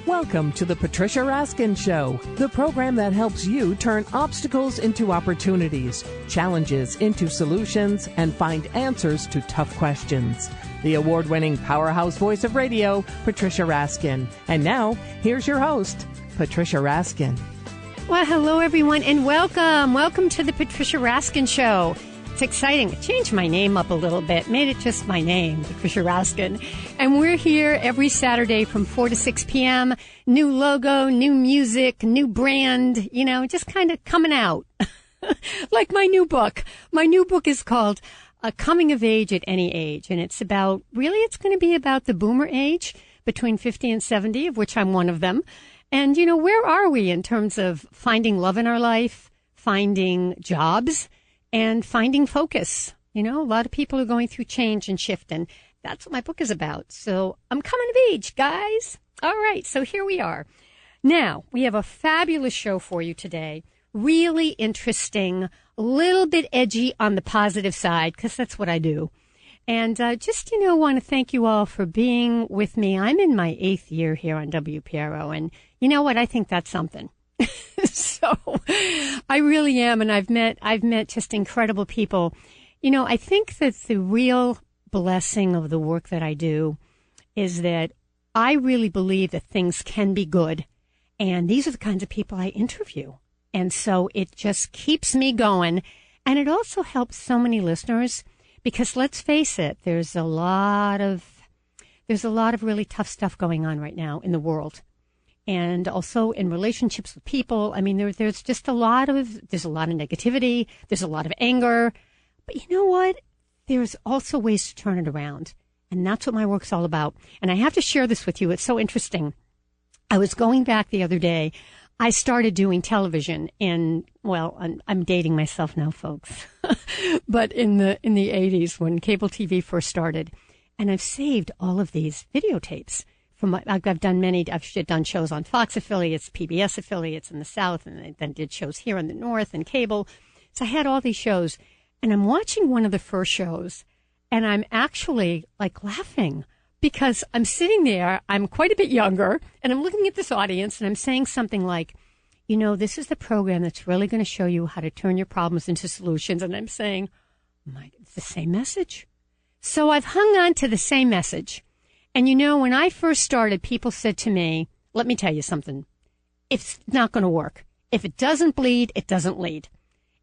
Welcome to the Patricia Raskin Show, the program that helps you turn obstacles into opportunities, challenges into solutions, and find answers to tough questions. The award-winning powerhouse voice of radio, Patricia Raskin. And now, here's your host, Patricia Raskin. Well, hello, everyone, and welcome. Welcome to the Patricia Raskin Show. It's exciting. I changed my name up a little bit, made it just my name, Patricia Raskin. And we're here every Saturday from 4 to 6 p.m. New logo, new music, new brand, just kind of coming out. Like my new book. My new book is called Coming of Age at Any Age. And it's going to be about the boomer age between 50 and 70, of which I'm one of them. And, where are we in terms of finding love in our life, finding jobs, and finding focus? A lot of people are going through change and shift, and that's what my book is about. So I'm coming of age, guys. All right, so here we are. Now, we have a fabulous show for you today. Really interesting, a little bit edgy on the positive side, because that's what I do. And want to thank you all for being with me. I'm in my 8th year here on WPRO, and you know what? I think that's something. So I really am, and I've met just incredible people. I think that the real blessing of the work that I do is that I really believe that things can be good, and these are the kinds of people I interview. And so it just keeps me going, and it also helps so many listeners because let's face it, there's a lot of really tough stuff going on right now in the world. And also in relationships with people. I mean, there's just a lot of negativity. There's a lot of anger. But you know what? There's also ways to turn it around. And that's what my work's all about. And I have to share this with you. It's so interesting. I was going back the other day. I started doing television I'm dating myself now, folks. But in the 80s when cable TV first started. And I've saved all of these videotapes. I've done shows on Fox affiliates, PBS affiliates in the South, and I then did shows here in the North and cable. So I had all these shows, and I'm watching one of the first shows, and I'm actually laughing because I'm sitting there, I'm quite a bit younger, and I'm looking at this audience, and I'm saying something like, this is the program that's really going to show you how to turn your problems into solutions. And I'm saying, it's the same message. So I've hung on to the same message. And when I first started, people said to me, let me tell you something. It's not going to work. If it doesn't bleed, it doesn't lead.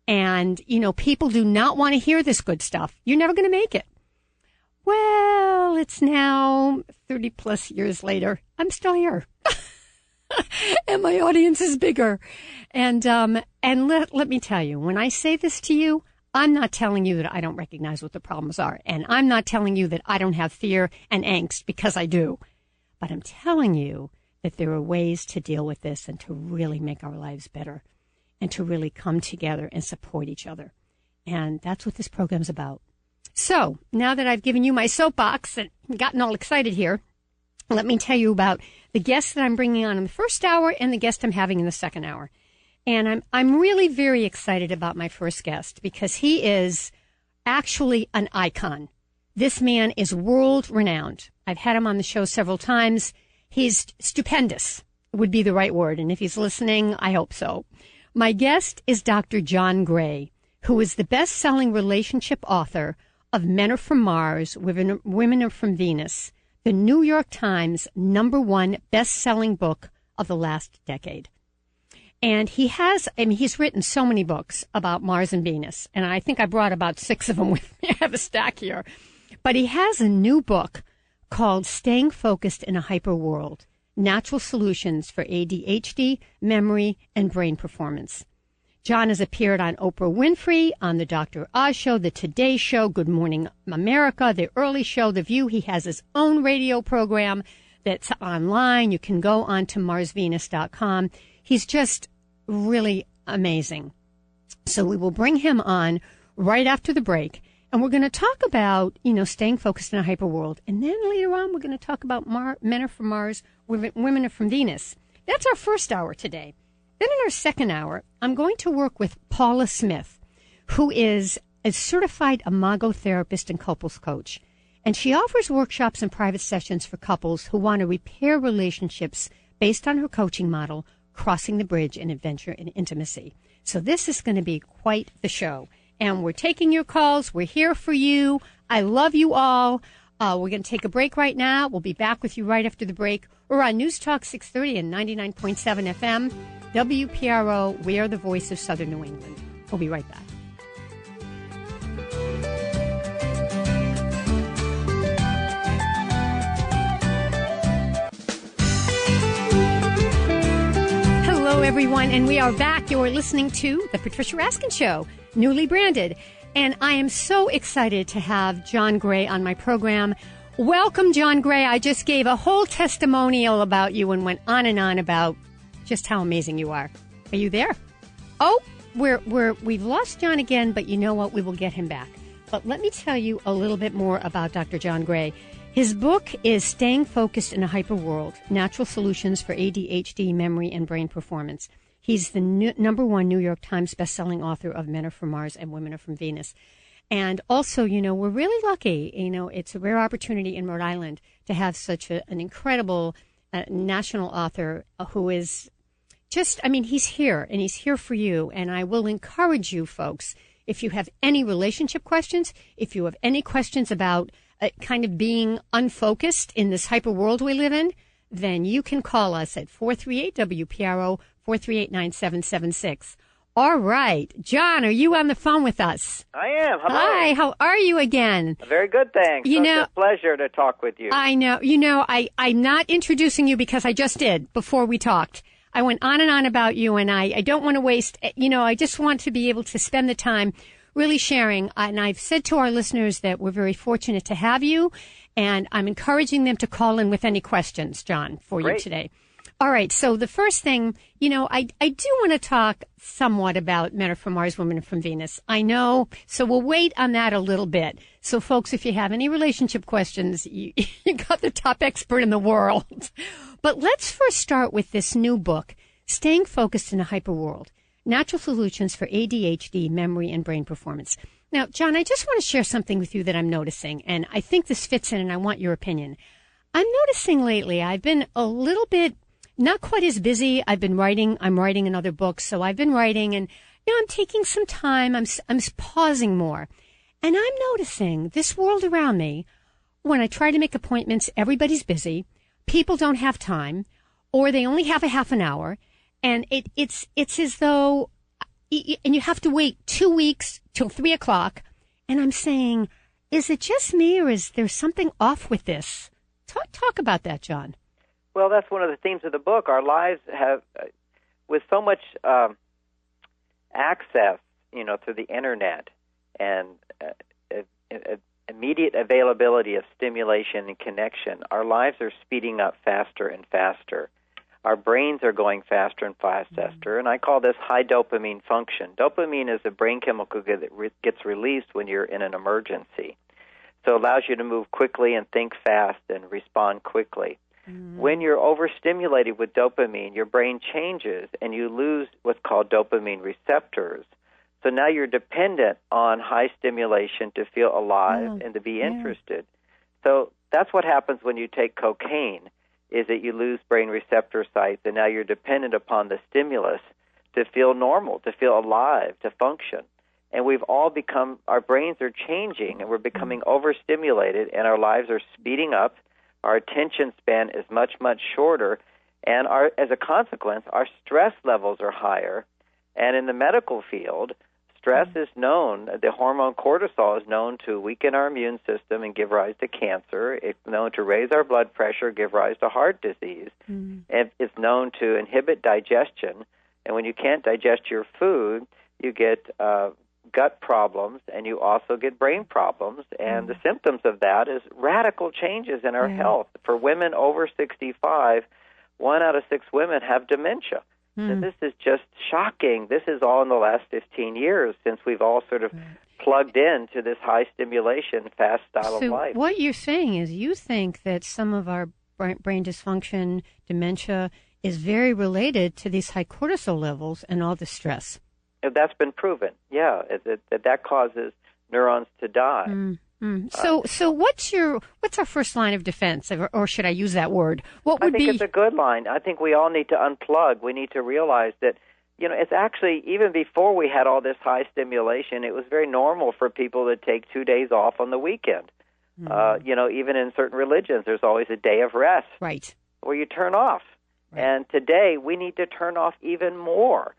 And, people do not want to hear this good stuff. You're never going to make it. Well, it's now 30 plus years later. I'm still here. And my audience is bigger. And let me tell you, when I say this to you, I'm not telling you that I don't recognize what the problems are, and I'm not telling you that I don't have fear and angst, because I do. But I'm telling you that there are ways to deal with this and to really make our lives better and to really come together and support each other. And that's what this program's about. So now that I've given you my soapbox and gotten all excited here, let me tell you about the guest that I'm bringing on in the first hour and the guest I'm having in the second hour. And I'm really very excited about my first guest because he is actually an icon. This man is world renowned. I've had him on the show several times. He's stupendous would be the right word. And if he's listening, I hope so. My guest is Dr. John Gray, who is the best-selling relationship author of Men Are From Mars, Women Are From Venus, the New York Times #1 best-selling book of the last decade. And he's written so many books about Mars and Venus, and I think I brought about 6 of them with me. I have a stack here. But he has a new book called Staying Focused in a Hyper World, Natural Solutions for ADHD, Memory, and Brain Performance. John has appeared on Oprah Winfrey, on the Dr. Oz Show, the Today Show, Good Morning America, The Early Show, The View. He has his own radio program that's online. You can go on to marsvenus.com. He's just really amazing. So we will bring him on right after the break, and we're going to talk about, staying focused in a hyper world. And then later on, we're going to talk about Men Are From Mars, Women Are From Venus. That's our first hour today. Then in our second hour, I'm going to work with Paula Smith, who is a certified Imago therapist and couples coach. And she offers workshops and private sessions for couples who want to repair relationships based on her coaching model, Crossing the Bridge in Adventure and Intimacy. So this is going to be quite the show. And we're taking your calls. We're here for you. I love you all. We're going to take a break right now. We'll be back with you right after the break. We're on News Talk 630 and 99.7 FM. WPRO, we are the voice of Southern New England. We'll be right back. Hello, everyone, and we are back. You're listening to The Patricia Raskin Show, newly branded. And I am so excited to have John Gray on my program. Welcome, John Gray. I just gave a whole testimonial about you and went on and on about just how amazing you are. Are you there? Oh, we've lost John again, but you know what? We will get him back. But let me tell you a little bit more about Dr. John Gray. His book is Staying Focused in a Hyper World, Natural Solutions for ADHD, Memory, and Brain Performance. He's the number one New York Times bestselling author of Men Are From Mars and Women Are From Venus. And also, we're really lucky. It's a rare opportunity in Rhode Island to have such an incredible national author who is he's here, and he's here for you. And I will encourage you, folks, if you have any relationship questions, if you have any questions about kind of being unfocused in this hyper world we live in, then you can call us at 438-WPRO, 438-9776. All right. John, are you on the phone with us? I am. Hello. Hi, how are you again? Very good, thanks. It's a pleasure to talk with you. I know. I'm not introducing you because I just did before we talked. I went on and on about you, and I don't want to waste, I just want to be able to spend the time really sharing. And I've said to our listeners that we're very fortunate to have you, and I'm encouraging them to call in with any questions, John, for you today. All right. So the first thing, I do want to talk somewhat about Men Are From Mars, Women Are From Venus. I know. So we'll wait on that a little bit. So folks, if you have any relationship questions, you got the top expert in the world. But let's first start with this new book, Staying Focused in a Hyper World, Natural Solutions for ADHD, Memory, and Brain Performance. Now, John, I just want to share something with you that I'm noticing, and I think this fits in, and I want your opinion. I'm noticing lately I've been a little bit not quite as busy. I'm writing another book, so I've been writing, and I'm taking some time. I'm pausing more, and I'm noticing this world around me. When I try to make appointments, everybody's busy. People don't have time, or they only have a half an hour, and it's as though, and you have to wait 2 weeks till 3 o'clock. And I'm saying, is it just me, or is there something off with this? Talk about that, John. Well, that's one of the themes of the book. Our lives have, with so much access, through the internet and immediate availability of stimulation and connection, our lives are speeding up faster and faster. Our brains are going faster and faster, and I call this high dopamine function. Dopamine is a brain chemical that gets released when you're in an emergency. So it allows you to move quickly and think fast and respond quickly. When you're overstimulated with dopamine, your brain changes and you lose what's called dopamine receptors. So now you're dependent on high stimulation to feel alive and to be interested. So that's what happens when you take cocaine, is that you lose brain receptor sites, and now you're dependent upon the stimulus to feel normal, to feel alive, to function. And we've all become, our brains are changing, and we're becoming overstimulated, and our lives are speeding up. Our attention span is much, much shorter, and as a consequence, our stress levels are higher. And in the medical field, stress is known, the hormone cortisol is known to weaken our immune system and give rise to cancer. It's known to raise our blood pressure, give rise to heart disease. And it's known to inhibit digestion. And when you can't digest your food, you get gut problems, and you also get brain problems. And the symptoms of that is radical changes in our health. For women over 65, 1 out of 6 women have dementia. So this is just shocking. This is all in the last 15 years since we've all sort of plugged into this high stimulation, fast style of life. What you're saying is you think that some of our brain dysfunction, dementia, is very related to these high cortisol levels and all the stress. That's been proven, that causes neurons to die. So what's our first line of defense, or should I use that word? What would I think it's a good line. I think we all need to unplug. We need to realize that, it's actually, even before we had all this high stimulation, it was very normal for people to take 2 days off on the weekend. Even in certain religions, there's always a day of rest. Right. Where you turn off. Right. And today, we need to turn off even more.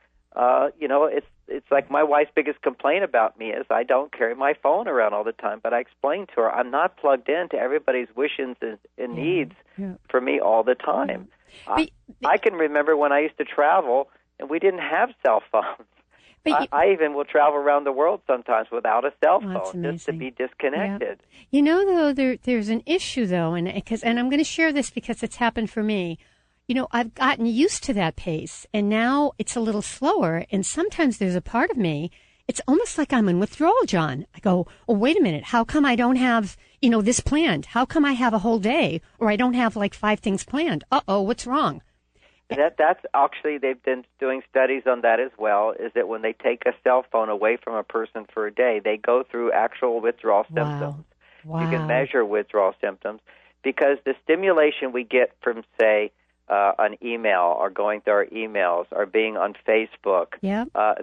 It's like my wife's biggest complaint about me is I don't carry my phone around all the time. But I explained to her I'm not plugged into everybody's wishes and needs for me all the time. But, I can remember when I used to travel and we didn't have cell phones. I even will travel around the world sometimes without a cell phone just to be disconnected. Yeah. Though, there's an issue, though, and I'm going to share this because it's happened for me. I've gotten used to that pace, and now it's a little slower, and sometimes there's a part of me, it's almost like I'm in withdrawal, John. I go, oh, wait a minute, how come I don't have, this planned? How come I have a whole day, or I don't have like 5 things planned? Uh-oh, what's wrong? That's actually, they've been doing studies on that as well, is that when they take a cell phone away from a person for a day, they go through actual withdrawal symptoms. Wow. You can measure withdrawal symptoms because the stimulation we get from, say, an email or going through our emails or being on Facebook,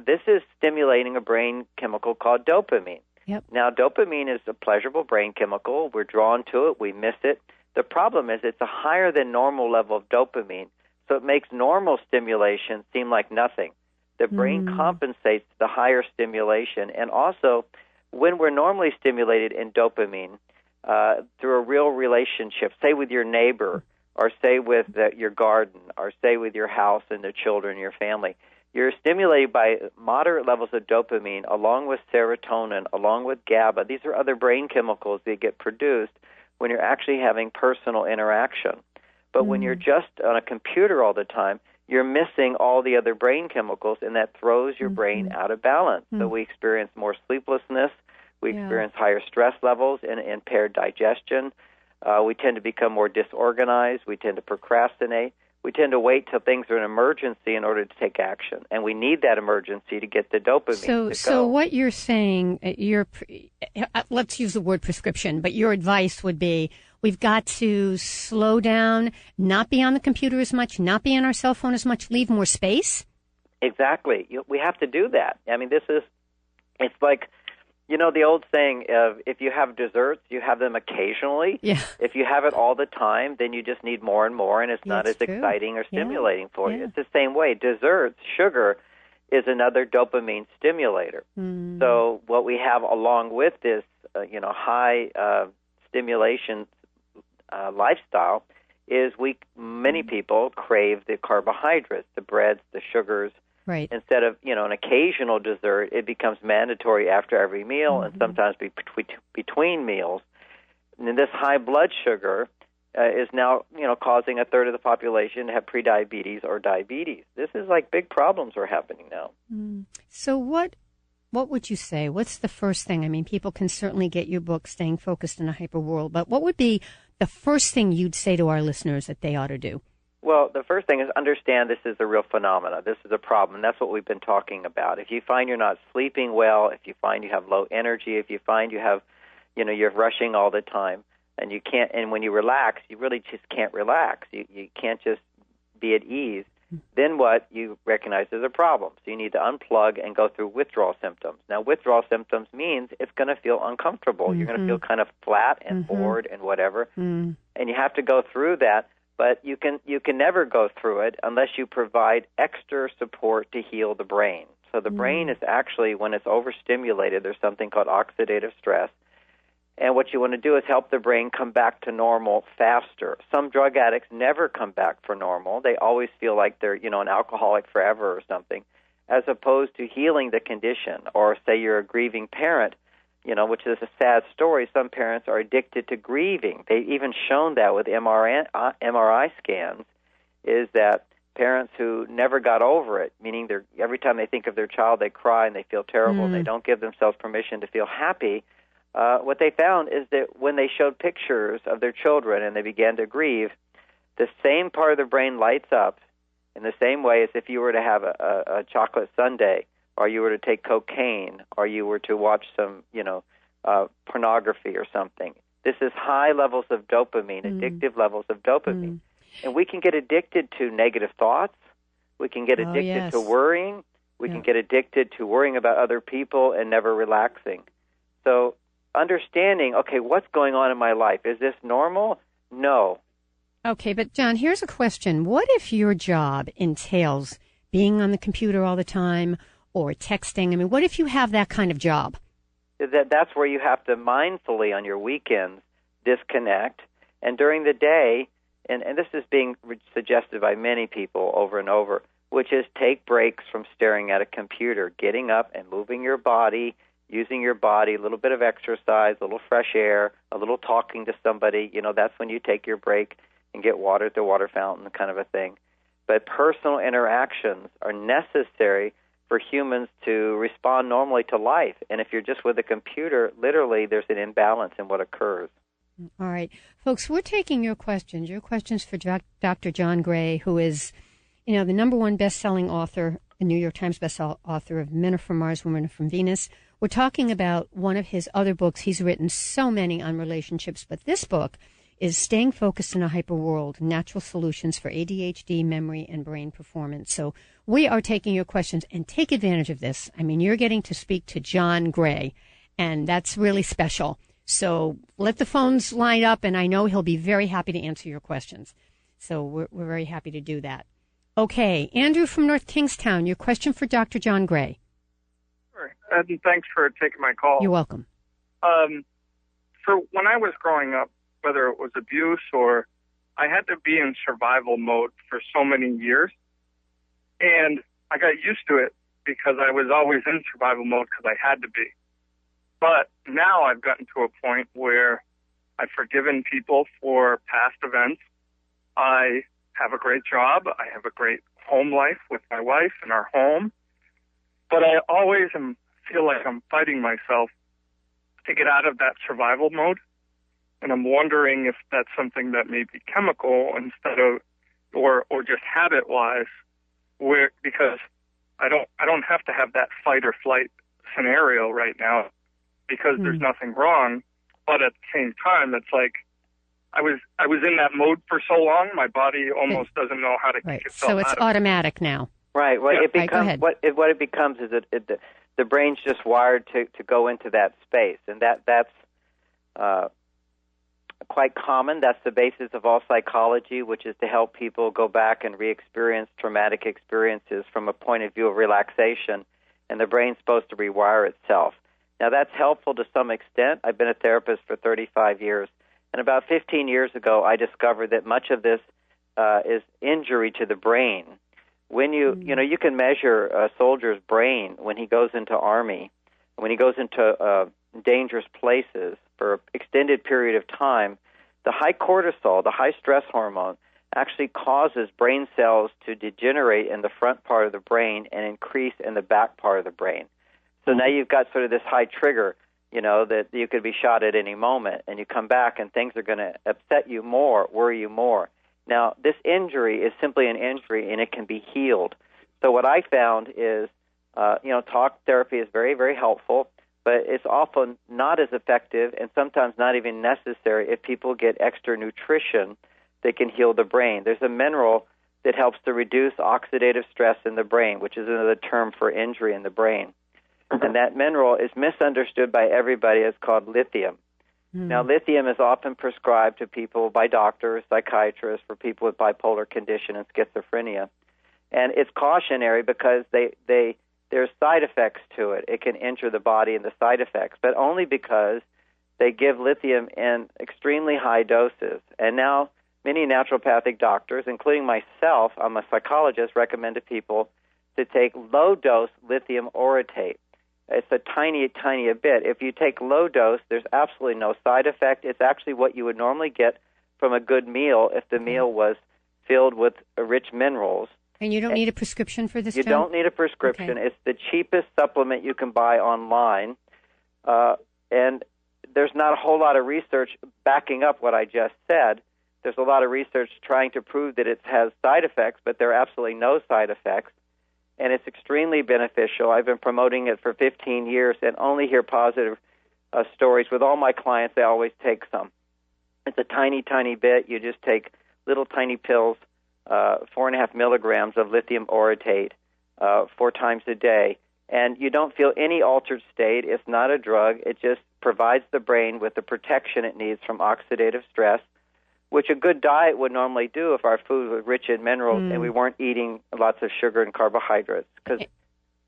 this is stimulating a brain chemical called dopamine. Yep. Now, dopamine is a pleasurable brain chemical. We're drawn to it. We miss it. The problem is it's a higher than normal level of dopamine, so it makes normal stimulation seem like nothing. The brain compensates the higher stimulation. And also, when we're normally stimulated in dopamine through a real relationship, say with your neighbor, or say with your garden, or say with your house and the children, your family, you're stimulated by moderate levels of dopamine along with serotonin, along with GABA. These are other brain chemicals that get produced when you're actually having personal interaction. But when you're just on a computer all the time, you're missing all the other brain chemicals, and that throws your brain out of balance. So we experience more sleeplessness, we experience higher stress levels and impaired digestion. We tend to become more disorganized. We tend to procrastinate. We tend to wait till things are an emergency in order to take action, and we need that emergency to get the dopamine to go. So what you're saying, let's use the word prescription, but your advice would be we've got to slow down, not be on the computer as much, not be on our cell phone as much, leave more space? Exactly. We have to do that. I mean, it's like, the old saying of if you have desserts, you have them occasionally. Yeah. If you have it all the time, then you just need more and more, and it's not as exciting or stimulating for you. It's the same way. Desserts, sugar, is another dopamine stimulator. So what we have along with this, high stimulation lifestyle is many people crave the carbohydrates, the breads, the sugars. Right. Instead of, an occasional dessert, it becomes mandatory after every meal and sometimes between meals. And this high blood sugar is now, causing a third of the population to have prediabetes or diabetes. This is like big problems are happening now. So what would you say? What's the first thing? I mean, people can certainly get your book, Staying Focused in a Hyper World, but what would be the first thing you'd say to our listeners that they ought to do? Well, the first thing is understand this is a real phenomena. This is a problem, and that's what we've been talking about. If you find you're not sleeping well, if you find you have low energy, if you find you have, you're rushing all the time, and you can't, and when you relax, you really just can't relax. You can't just be at ease. Then what you recognize is a problem. So you need to unplug and go through withdrawal symptoms. Now, withdrawal symptoms means it's going to feel uncomfortable. You're going to feel kind of flat and bored and whatever, and you have to go through that. But you can never go through it unless you provide extra support to heal the brain. So the brain is actually, when it's overstimulated, there's something called oxidative stress. And what you want to do is help the brain come back to normal faster. Some drug addicts never come back for normal. They always feel like they're, an alcoholic forever or something, as opposed to healing the condition. Or say you're a grieving parent, which is a sad story. Some parents are addicted to grieving. They've even shown that with MRI scans, is that parents who never got over it, meaning every time they think of their child, they cry and they feel terrible and they don't give themselves permission to feel happy. What they found is that when they showed pictures of their children and they began to grieve, the same part of the brain lights up in the same way as if you were to have a chocolate sundae, or you were to take cocaine, or you were to watch some, pornography or something. This is high levels of dopamine, addictive levels of dopamine. And we can get addicted to negative thoughts. We can get addicted to worrying. We can get addicted to worrying about other people and never relaxing. So understanding, okay, what's going on in my life? Is this normal? No. Okay, but John, here's a question. What if your job entails being on the computer all the time or texting? I mean, what if you have that kind of job? That's where you have to mindfully on your weekends disconnect. And during the day, and this is being suggested by many people over and over, which is take breaks from staring at a computer, getting up and moving your body, using your body, a little bit of exercise, a little fresh air, a little talking to somebody. That's when you take your break and get water at the water fountain, kind of a thing. But personal interactions are necessary for humans to respond normally to life. And if you're just with a computer, literally there's an imbalance in what occurs. All right. Folks, we're taking your questions for Dr. John Gray, who is, the #1 best-selling author, a New York Times best-selling author of Men Are From Mars, Women Are From Venus. We're talking about one of his other books. He's written so many on relationships, but this book is Staying Focused in a Hyper World, Natural Solutions for ADHD, Memory, and Brain Performance. So we are taking your questions, and take advantage of this. I mean, you're getting to speak to John Gray, and that's really special. So let the phones line up, and I know he'll be very happy to answer your questions. So we're very happy to do that. Okay, Andrew from North Kingstown, your question for Dr. John Gray. Sure. And thanks for taking my call. You're welcome. So when I was growing up, whether it was abuse or I had to be in survival mode for so many years. And I got used to it because I was always in survival mode because I had to be. But now I've gotten to a point where I've forgiven people for past events. I have a great job. I have a great home life with my wife in our home. But I always feel like I'm fighting myself to get out of that survival mode. And I'm wondering if that's something that may be chemical instead of, or just habit-wise, because I don't have to have that fight or flight scenario right now because there's nothing wrong. But at the same time, it's like I was in that mode for so long, my body almost doesn't know how to kick itself out. So it's automatic now. Right. Well, Yeah. Go ahead. What it becomes is the brain's just wired to go into that space, and that's quite common. That's the basis of all psychology, which is to help people go back and re-experience traumatic experiences from a point of view of relaxation, and the brain's supposed to rewire itself. Now, that's helpful to some extent. I've been a therapist for 35 years, and about 15 years ago, I discovered that much of this is injury to the brain. When you can measure a soldier's brain when he goes into army, when he goes into dangerous places for an extended period of time, the high cortisol, the high stress hormone, actually causes brain cells to degenerate in the front part of the brain and increase in the back part of the brain. So now you've got sort of this high trigger, that you could be shot at any moment, and you come back and things are going to upset you more, worry you more. Now, this injury is simply an injury, and it can be healed. So what I found is, talk therapy is very, very helpful, but it's often not as effective and sometimes not even necessary if people get extra nutrition that can heal the brain. There's a mineral that helps to reduce oxidative stress in the brain, which is another term for injury in the brain. And that mineral is misunderstood by everybody. It's called lithium. Now, lithium is often prescribed to people by doctors, psychiatrists, for people with bipolar condition and schizophrenia. And it's cautionary because there's side effects to it. It can injure the body and the side effects, but only because they give lithium in extremely high doses. And now many naturopathic doctors, including myself, I'm a psychologist, recommend to people to take low-dose lithium orotate. It's a tiny bit. If you take low dose, there's absolutely no side effect. It's actually what you would normally get from a good meal if the meal was filled with rich minerals. And you don't need a prescription for this, You John? don't need a prescription. Okay. It's the cheapest supplement you can buy online. And there's not a whole lot of research backing up what I just said. There's a lot of research trying to prove that it has side effects, but there are absolutely no side effects. And it's extremely beneficial. I've been promoting it for 15 years and only hear positive stories. With all my clients, I always take some. It's a tiny, tiny bit. You just take little tiny pills, 4.5 milligrams of lithium orotate 4 times a day, and you don't feel any altered state. It's not a drug. It just provides the brain with the protection it needs from oxidative stress, which a good diet would normally do if our food was rich in minerals and we weren't eating lots of sugar and carbohydrates.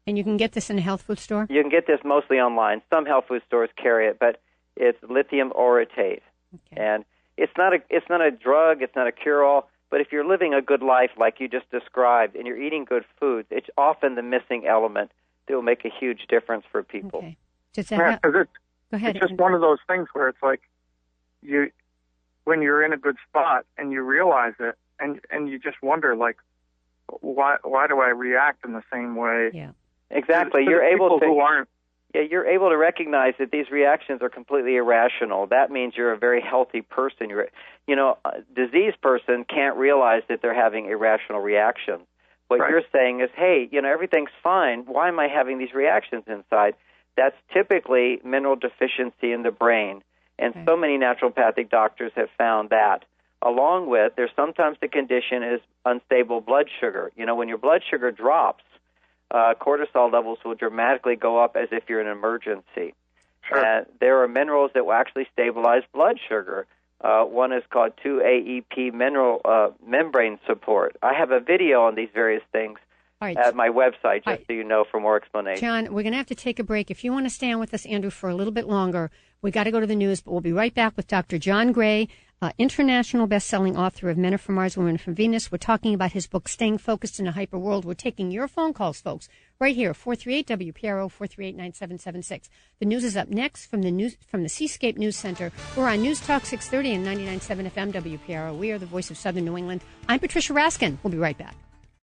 And you can get this in a health food store? You can get this mostly online. Some health food stores carry it, but it's lithium orotate. Okay. And it's not a drug, it's not a cure-all, but if you're living a good life like you just described and you're eating good foods, it's often the missing element that will make a huge difference for people. Okay. Go ahead. It's just one of those things where it's like when you're in a good spot and you realize it and you just wonder, like, why do I react in the same way? Yeah. Exactly. You're able to recognize that these reactions are completely irrational. That means you're a very healthy person. A diseased person can't realize that they're having irrational reactions. What you're saying is, hey, everything's fine. Why am I having these reactions inside? That's typically mineral deficiency in the brain. And so many naturopathic doctors have found that. Along with, there's sometimes the condition is unstable blood sugar. When your blood sugar drops, cortisol levels will dramatically go up as if you're in an emergency. Sure. There are minerals that will actually stabilize blood sugar. One is called 2-AEP mineral membrane support. I have a video on these various things at my website, just so you know, for more explanation. John, we're going to have to take a break. If you want to stay on with us, Andrew, for a little bit longer, we got to go to the news, but we'll be right back with Dr. John Gray, international best-selling author of Men Are From Mars, Women Are From Venus. We're talking about his book, Staying Focused in a Hyper World. We're taking your phone calls, folks, right here, 438-WPRO, 438-9776. The news is up next from the Seascape News Center. We're on News Talk 630 and 99.7 FM WPRO. We are the voice of Southern New England. I'm Patricia Raskin. We'll be right back.